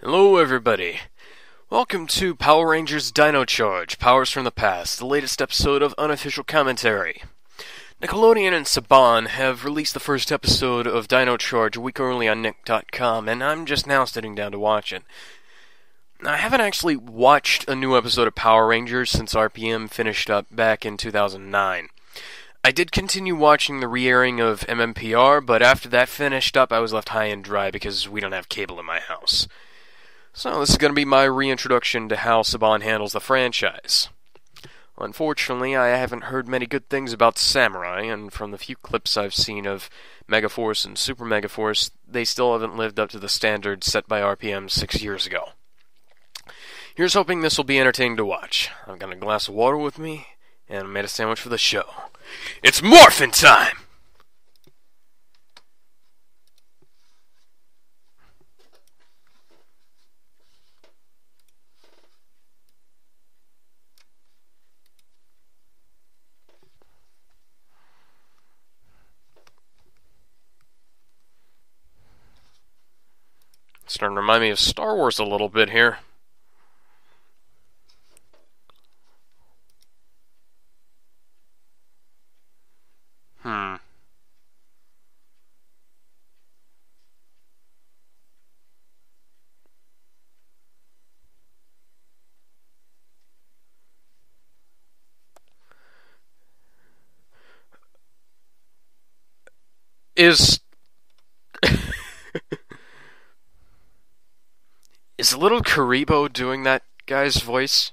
Hello everybody. Welcome to Power Rangers Dino Charge, Powers from the Past, the latest episode of Unofficial Commentary. Nickelodeon and Saban have released the first episode of Dino Charge a week early on Nick.com, and I'm just now sitting down to watch it. I haven't actually watched a new episode of Power Rangers since RPM finished up back in 2009. I did continue watching the re-airing of MMPR, but after that finished up, I was left high and dry because we don't have cable in my house. So this is going to be my reintroduction to how Saban handles the franchise. Unfortunately, I haven't heard many good things about Samurai, and from the few clips I've seen of Megaforce and Super Megaforce, they still haven't lived up to the standards set by RPM 6 years ago. Here's hoping this will be entertaining to watch. I've got a glass of water with me, and I made a sandwich for the show. It's morphin' time! It's starting to remind me of Star Wars a little bit here. Is little Karibo doing that guy's voice?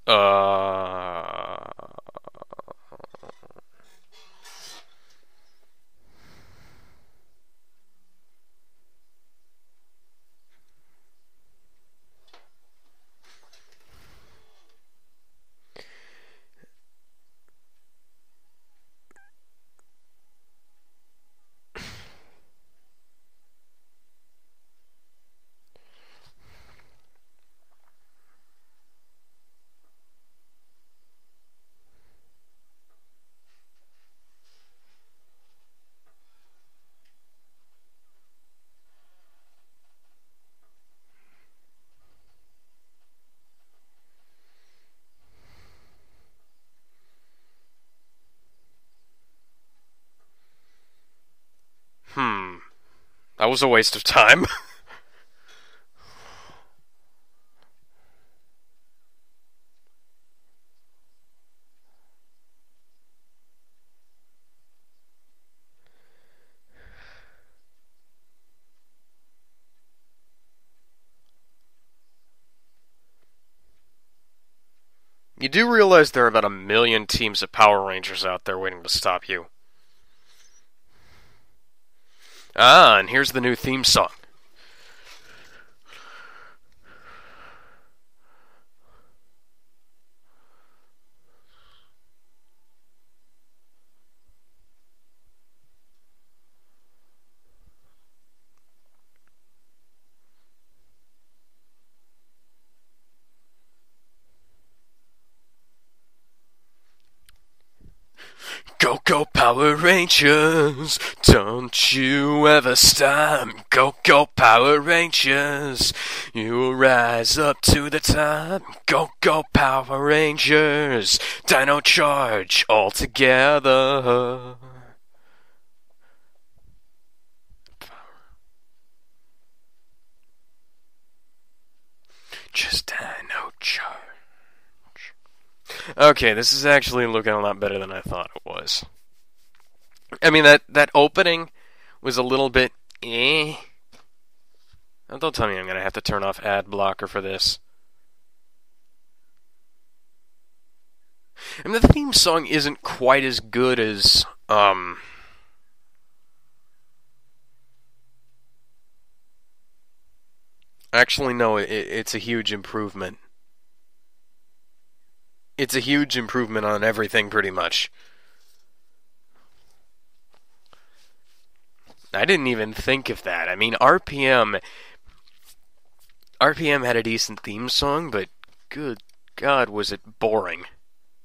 Uh... That was a waste of time. You do realize there are about 1 million teams of Power Rangers out there waiting to stop you. Ah, and here's the new theme song. Go, go, Power Rangers, don't you ever stop. Go, go, Power Rangers, you will rise up to the top. Go, go, Power Rangers, Dino Charge, all together. Just Dino Charge. Okay, this is actually looking a lot better than I thought it was. I mean, that opening was a little bit eh. Now, don't tell me I'm going to have to turn off ad blocker for this. I mean, the theme song isn't quite as good as, Actually, no, it's a huge improvement. It's a huge improvement on everything, pretty much. I didn't even think of that. I mean, RPM had a decent theme song, but good God, was it boring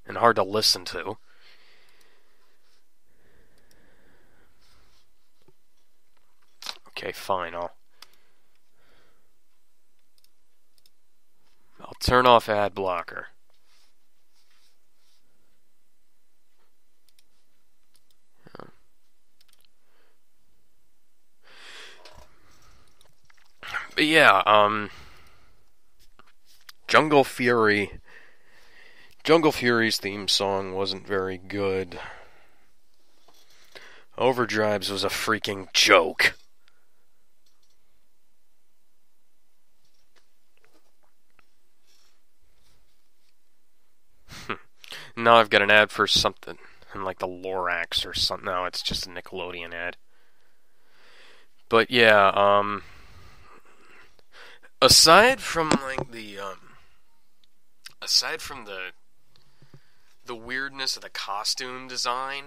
and hard to listen to. Okay, fine. I'll turn off ad blocker. But yeah, Jungle Fury's theme song wasn't very good. Overdrive's was a freaking joke. Now I've got an ad for something, and like the Lorax or something. No, it's just a Nickelodeon ad. But yeah, aside from like aside from the weirdness of the costume design.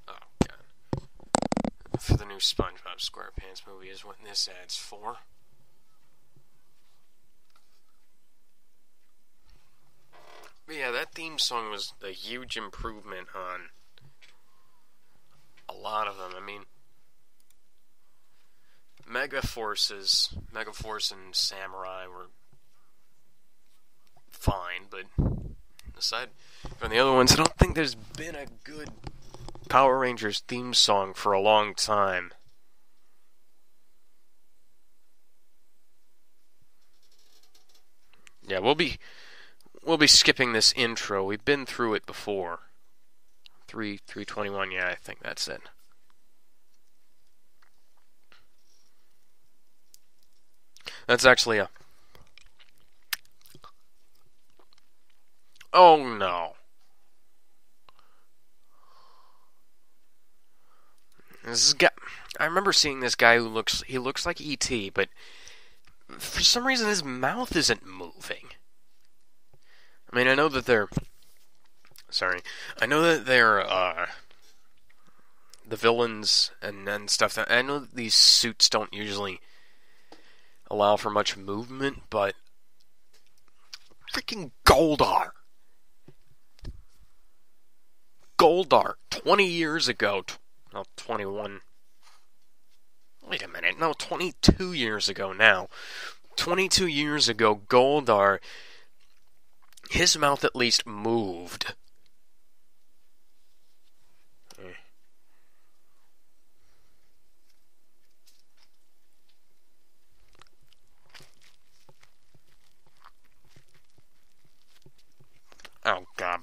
Oh god. For the new SpongeBob SquarePants movie is what this ad's for. But yeah, that theme song was a huge improvement on a lot of them. I mean, Megaforce and Samurai were fine, but aside from the other ones, I don't think there's been a good Power Rangers theme song for a long time. Yeah, we'll be skipping this intro. We've been through it before. 321, yeah, I think that's it. That's actually a... Oh no. This guy, I remember seeing this guy who looks like E.T., but for some reason his mouth isn't moving. I mean, I know that they're the villains and stuff. I know that these suits don't usually allow for much movement, but freaking Goldar, 20 years ago, no, 21. Wait a minute, no, 22 years ago now. 22 years ago, Goldar, his mouth at least moved. Oh, God.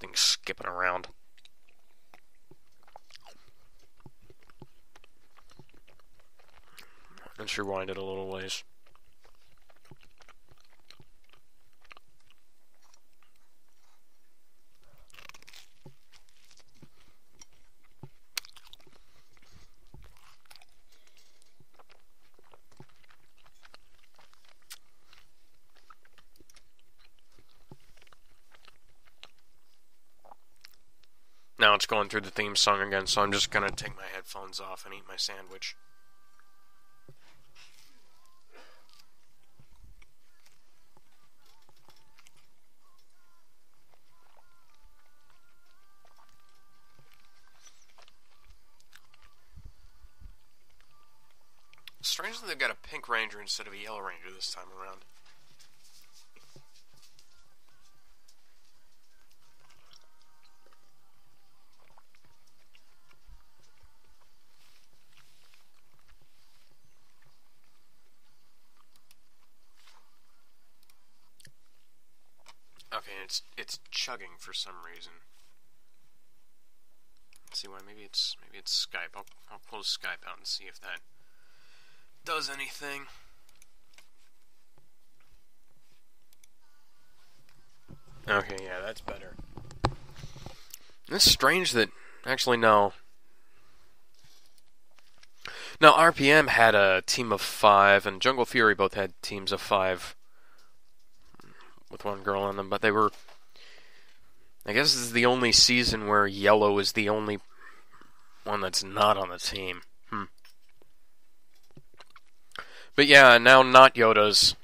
Thing's skipping around. Let's rewind it a little ways. Now it's going through the theme song again, so I'm just gonna take my headphones off and eat my sandwich. Strangely, they've got a pink ranger instead of a yellow ranger this time around. Okay, it's chugging for some reason. Let's see why. Maybe it's Skype. I'll close Skype out and see if that does anything. Okay, yeah, that's better. It's strange that actually no. Now RPM had a team of 5, and Jungle Fury both had teams of 5 with one girl on them, but they were I guess this is the only season where Yellow is the only one that's not on the team. But yeah, now not Yoda's.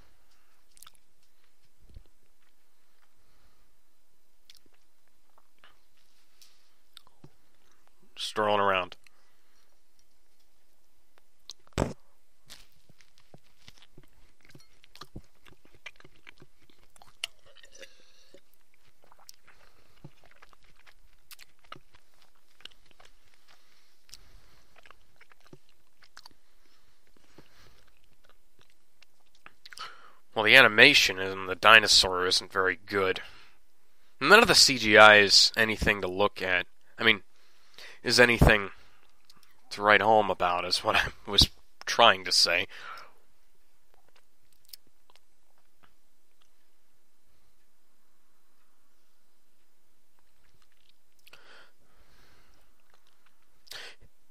Strolling around. Well, the animation in the dinosaur isn't very good. None of the CGI is anything to look at. I mean, is anything to write home about, is what I was trying to say.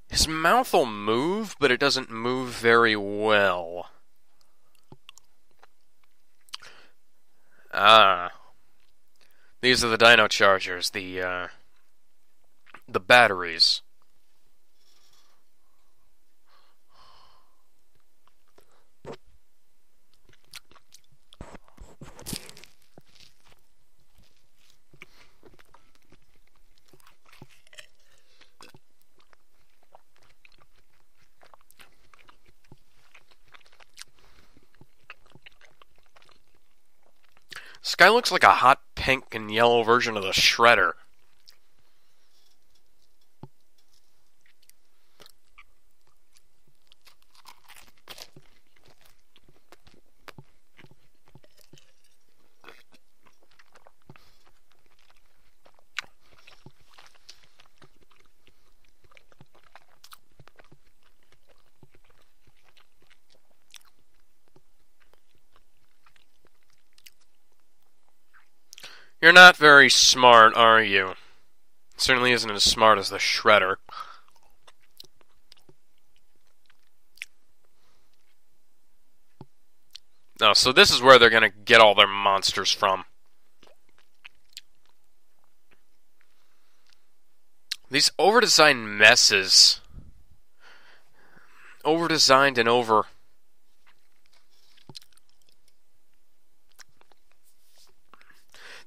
His mouth will move, but it doesn't move very well. Ah. These are the Dino Chargers, the batteries. This guy looks like a hot pink and yellow version of the Shredder. You're not very smart, are you? Certainly isn't as smart as the Shredder. Oh, so this is where they're gonna get all their monsters from. These over-designed messes. Over-designed and over...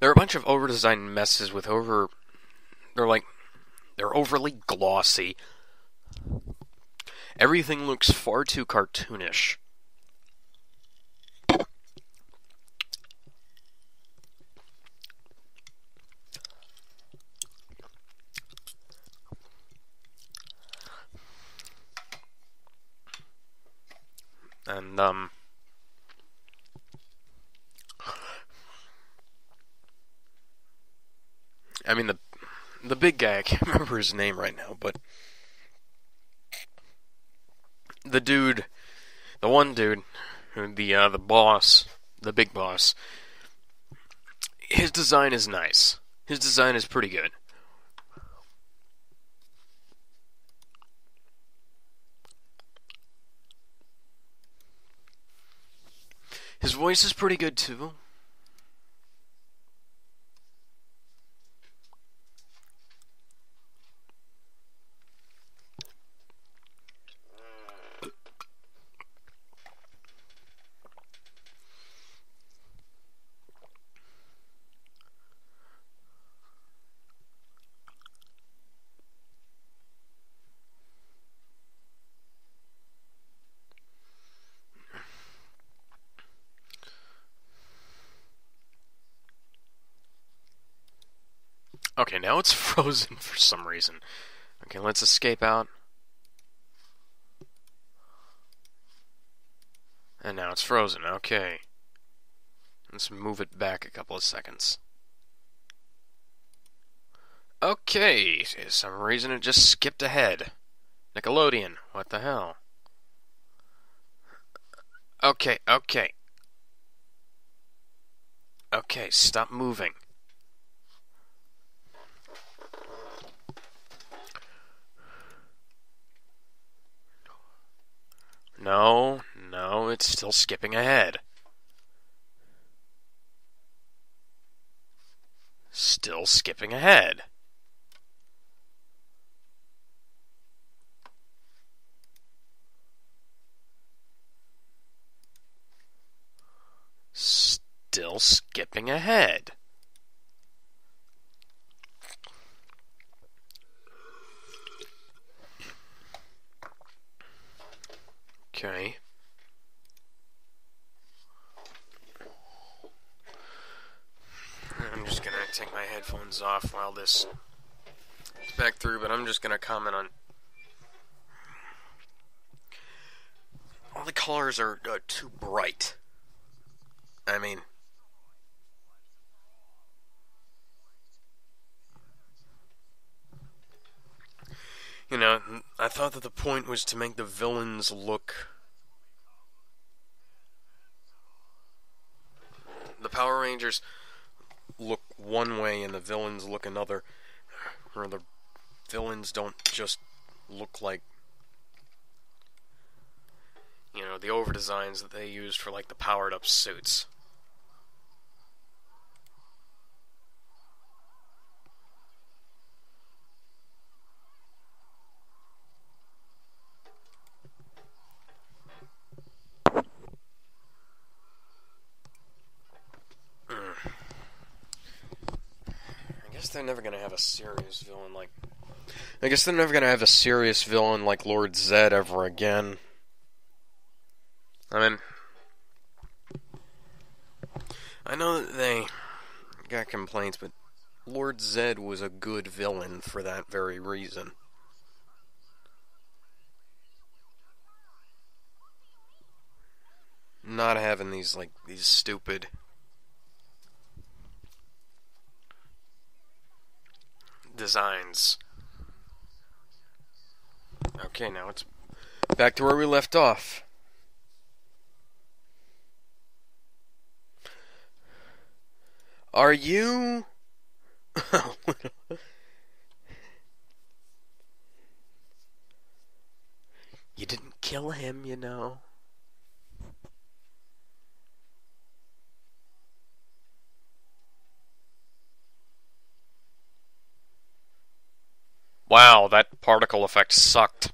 There are a bunch of over-designed messes with over... They're overly glossy. Everything looks far too cartoonish. And, I mean, the big guy, I can't remember his name right now, but the dude, the one dude, the boss, the big boss, his design is nice. His design is pretty good. His voice is pretty good too. Okay, now it's frozen for some reason. Okay, let's escape out. And now it's frozen, okay. Let's move it back a couple of seconds. Okay, for some reason it just skipped ahead. Nickelodeon, what the hell? Okay. Okay, stop moving. No, it's still skipping ahead. still skipping ahead. Still skipping ahead. Okay. I'm just gonna take my headphones off while this is back through, but I'm just gonna comment on... all the colors are too bright. I mean... you know, I thought that the point was to make the villains look... the Power Rangers look one way and the villains look another. Or the villains don't just look like, you know, the over-designs that they used for, like, the powered-up suits. I guess they're never gonna have a serious villain like... I guess they're never gonna have a serious villain like Lord Zed ever again. I mean... I know that they got complaints, but Lord Zed was a good villain for that very reason. Not having these, like, these stupid... designs. Okay, now it's back to where we left off. Are you... you didn't kill him, you know. Wow, that particle effect sucked.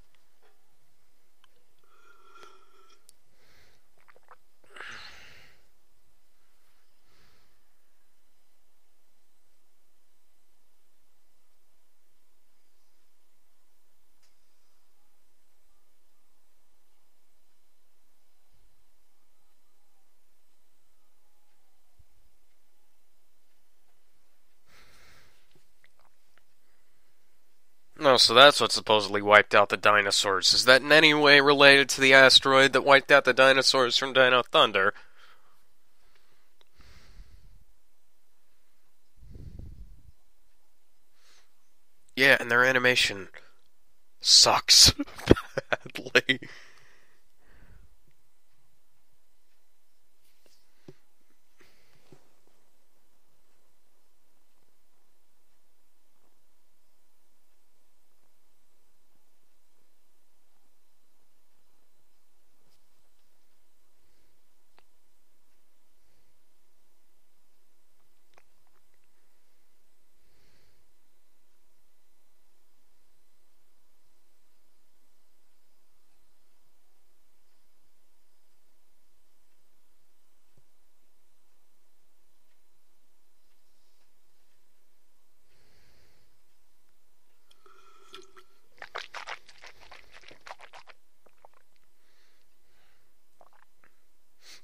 No, so that's what supposedly wiped out the dinosaurs. Is that in any way related to the asteroid that wiped out the dinosaurs from Dino Thunder? Yeah, and their animation sucks badly.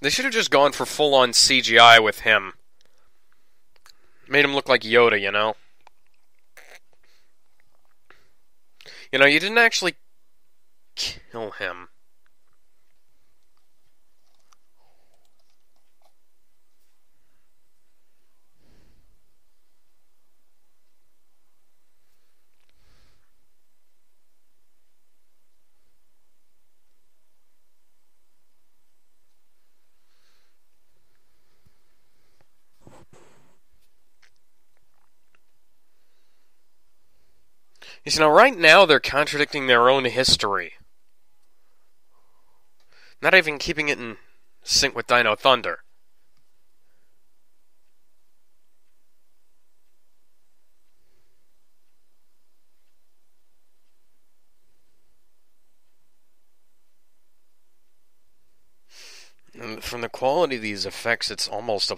They should have just gone for full-on CGI with him. Made him look like Yoda, you know? You know, you didn't actually kill him. You see, now right now they're contradicting their own history. Not even keeping it in sync with Dino Thunder. from the quality of these effects, it's almost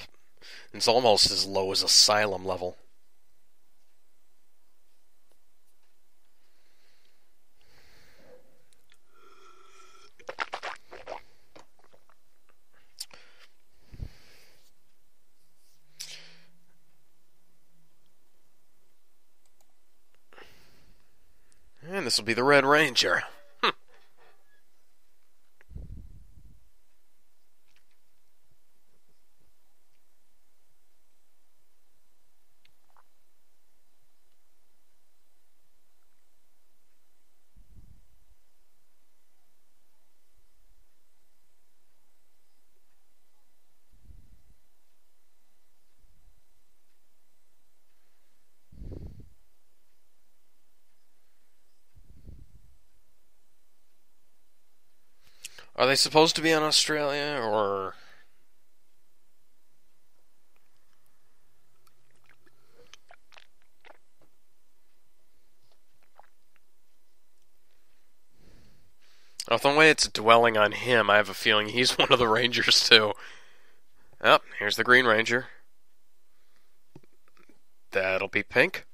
as low as Asylum level. And this will be the Red Ranger. Are they supposed to be in Australia, or... Oh, the way it's dwelling on him, I have a feeling he's one of the Rangers, too. Oh, here's the Green Ranger. That'll be Pink.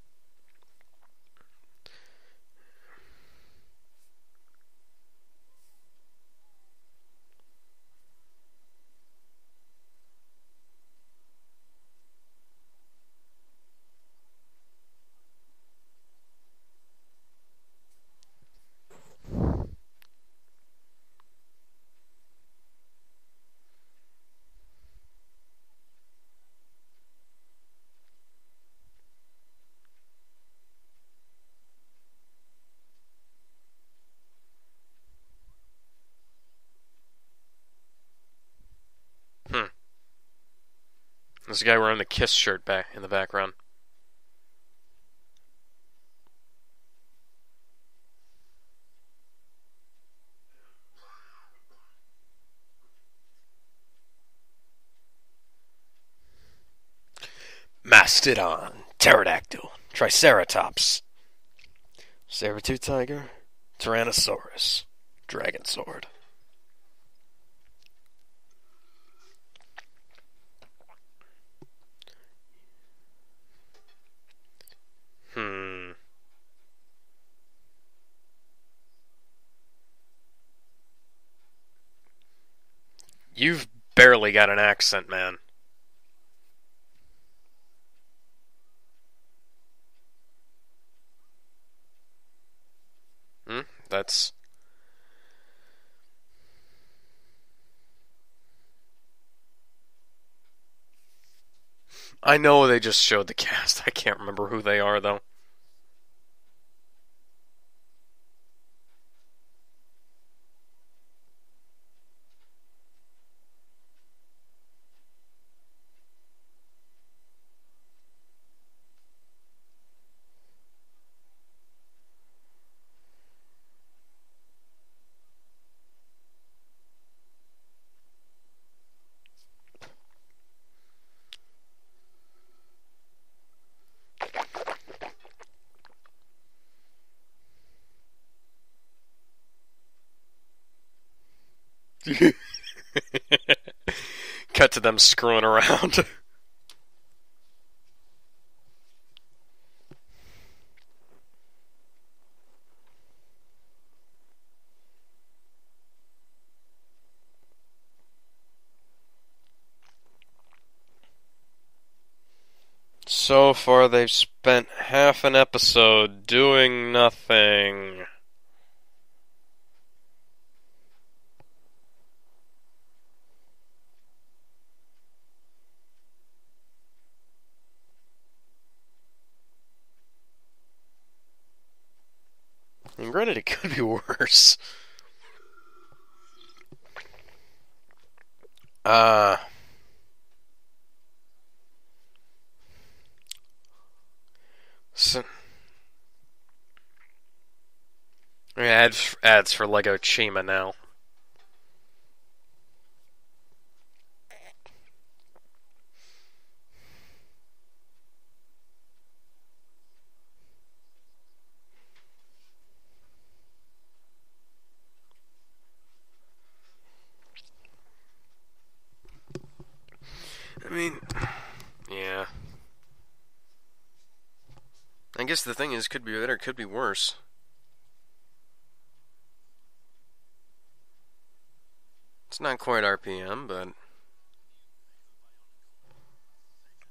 There's a guy wearing the Kiss shirt back in the background. Mastodon, Pterodactyl, Triceratops, saber-tooth tiger, Tyrannosaurus, Dragon Sword. You've barely got an accent, man. That's... I know they just showed the cast. I can't remember who they are, though. Cut to them screwing around. So far, they've spent half an episode doing nothing. And granted, it could be worse. So, ads for Lego Chima now. Yeah. I guess the thing is, could be better, could be worse. It's not quite RPM, but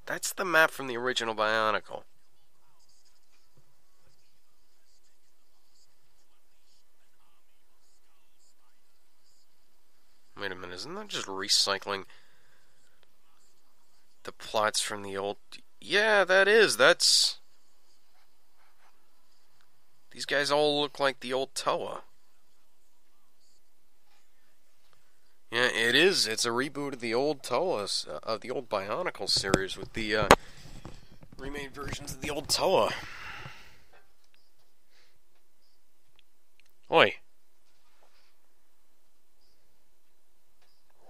that's the map from the original Bionicle. Wait a minute, isn't that just recycling the plots from the old... Yeah, that is, that's... These guys all look like the old Toa. Yeah, it is. It's a reboot of the old Toas, of the old Bionicle series with the remade versions of the old Toa. Oi.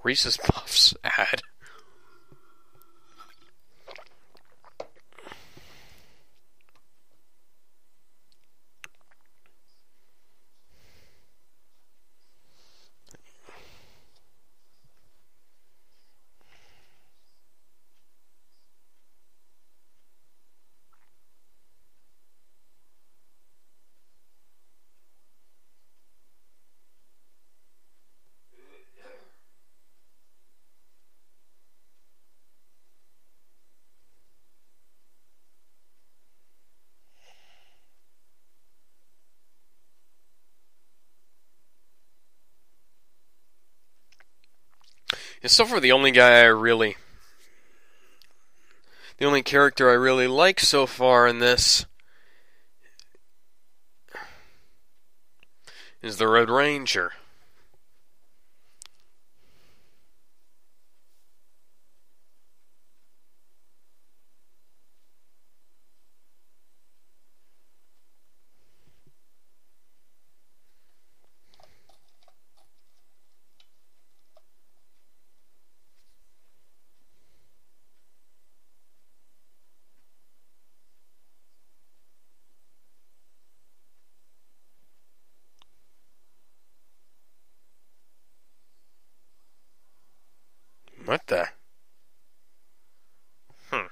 Reese's Puffs ad. So far, the only character I really like so far in this is the Red Ranger. What the? Hmm.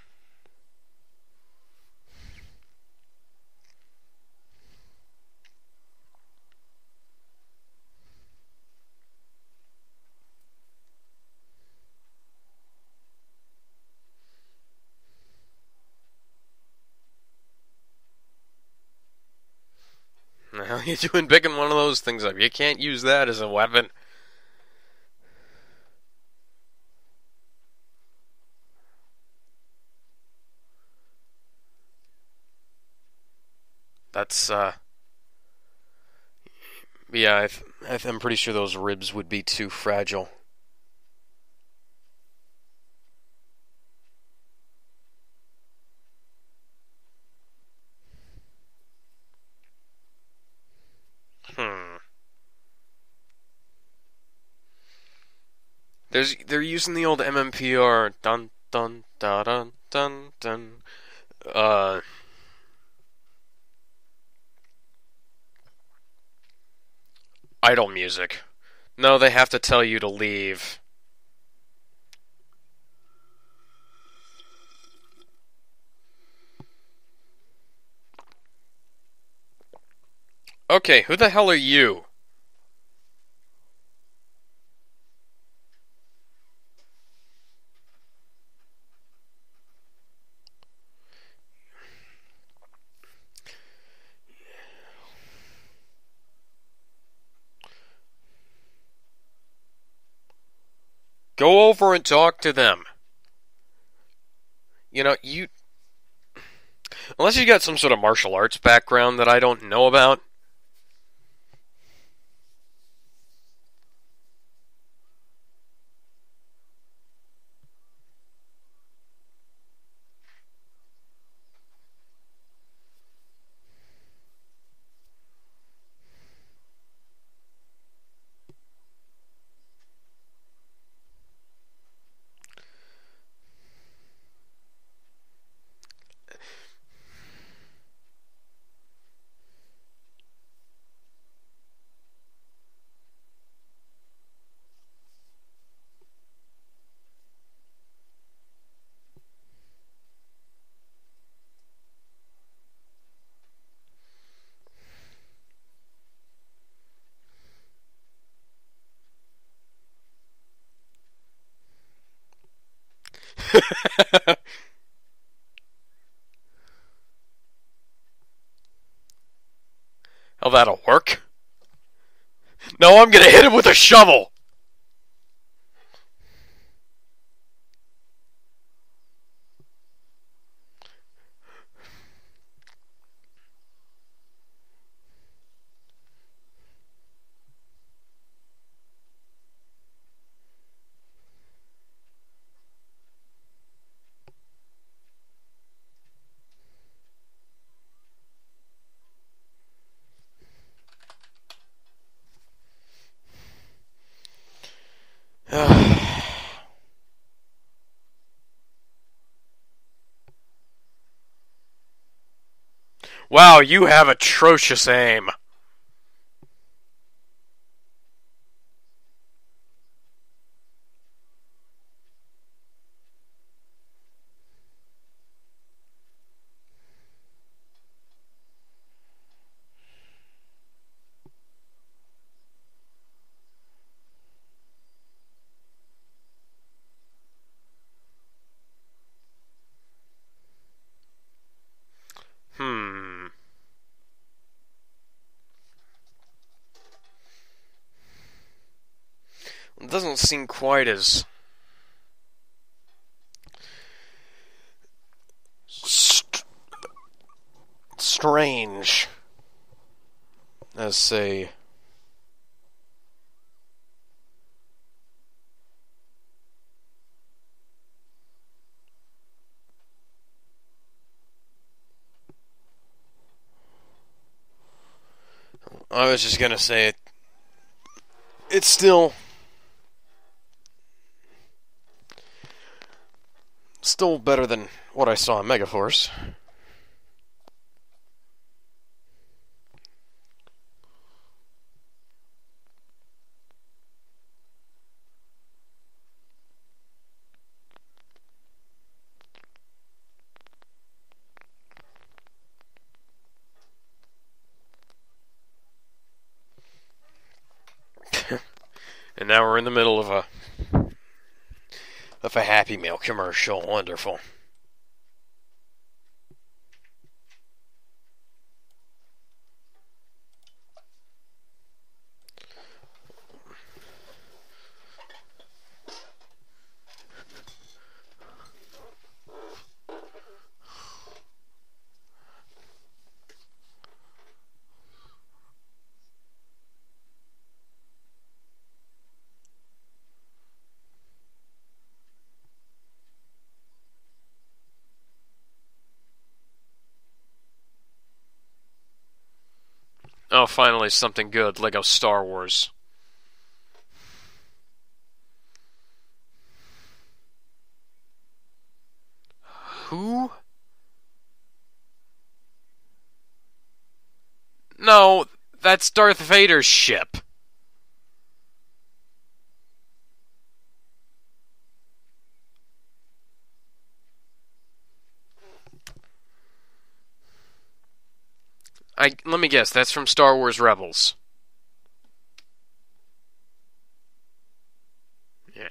The hell are you doing picking one of those things up? You can't use that as a weapon. That's, yeah, I'm pretty sure those ribs would be too fragile. Hmm. They're using the old MMPR dun dun da dun dun dun uh idle music. No, they have to tell you to leave. Okay, who the hell are you? Go over and talk to them. You know, unless you got some sort of martial arts background that I don't know about. Oh, that'll work. No, I'm gonna hit him with a shovel! Wow, you have atrocious aim. Hmm. It doesn't seem quite as strange as, say, I was just gonna say it's still better than what I saw in Megaforce. And now we're in the middle of a Happy Meal commercial. Wonderful. Oh, finally something good. Lego Star Wars. Who? No, that's Darth Vader's ship. Let me guess, that's from Star Wars Rebels. Yeah.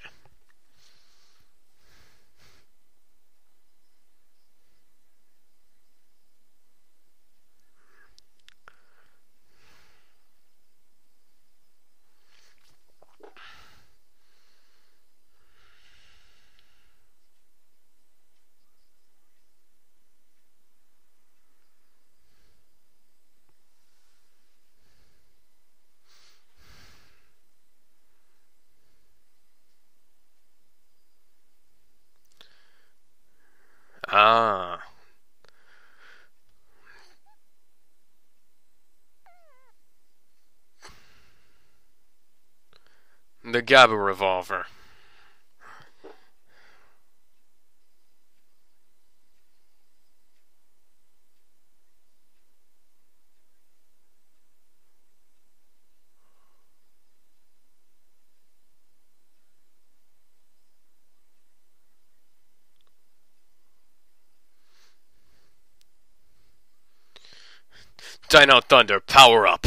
Ah. The Gabu revolver. Dino Thunder, power up.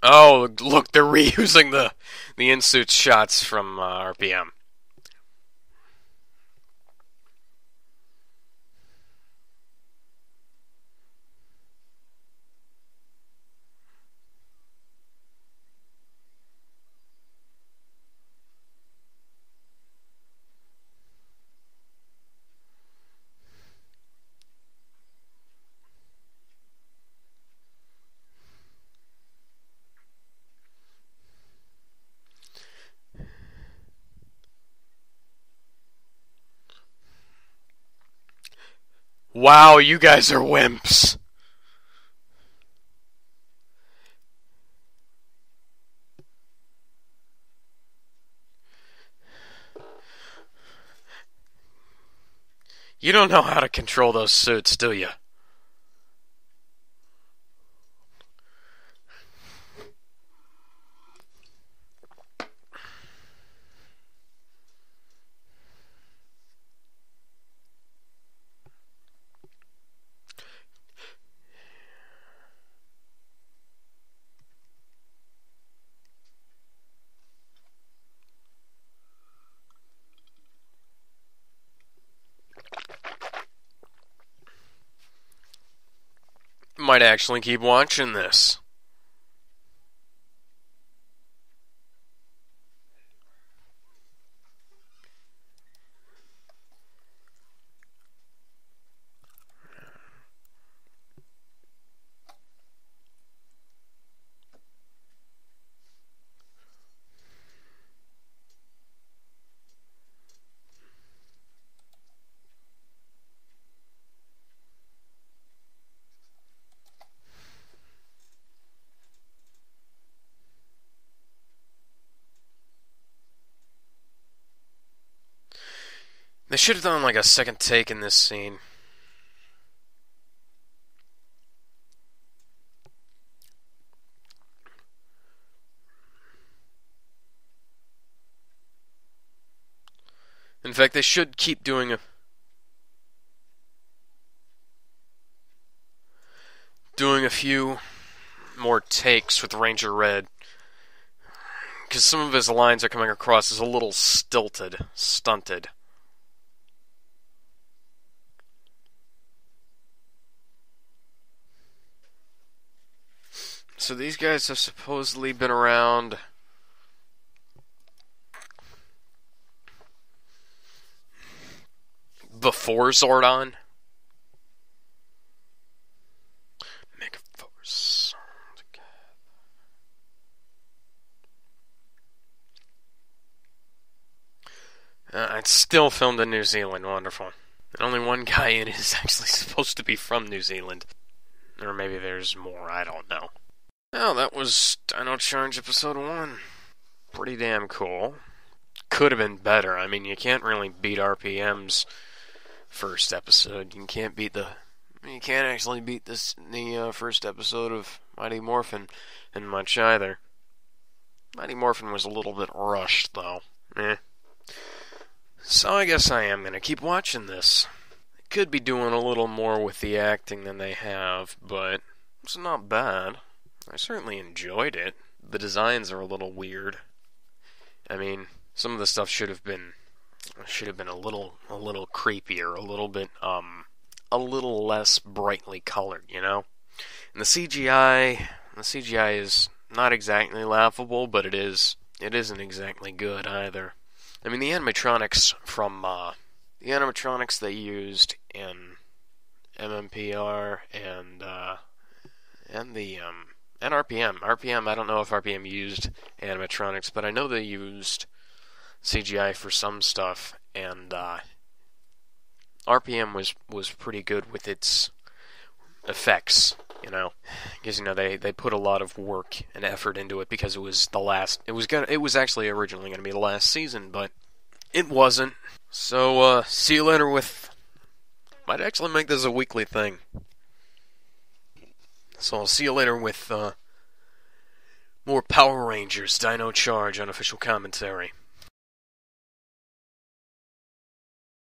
Oh, look, they're reusing the in-suit shots from RPM. Wow, you guys are wimps. You don't know how to control those suits, do you? Might actually keep watching this. They should have done like a second take in this scene. In fact, they should keep doing a few more takes with Ranger Red, because some of his lines are coming across as a little stunted. So these guys have supposedly been around before Zordon. Megaforce. It's still filmed in New Zealand. Wonderful. And only one guy in it is actually supposed to be from New Zealand. Or maybe there's more, I don't know. Well, that was Dino Charge Episode 1. Pretty damn cool. Could have been better. I mean, you can't really beat RPM's first episode. You can't actually beat the first episode of Mighty Morphin in much either. Mighty Morphin was a little bit rushed, though. So I guess I am going to keep watching this. They could be doing a little more with the acting than they have, but it's not bad. I certainly enjoyed it. The designs are a little weird. I mean, some of the stuff should have been a little creepier, a little less brightly colored, you know? And the CGI is not exactly laughable, but it isn't exactly good either. I mean, the animatronics they used in MMPR and RPM. RPM, I don't know if RPM used animatronics, but I know they used CGI for some stuff, and RPM was pretty good with its effects, you know, because they put a lot of work and effort into it because it was actually originally going to be the last season, but it wasn't. So see you later with, might actually make this a weekly thing. So I'll see you later with more Power Rangers Dino Charge Unofficial Commentary.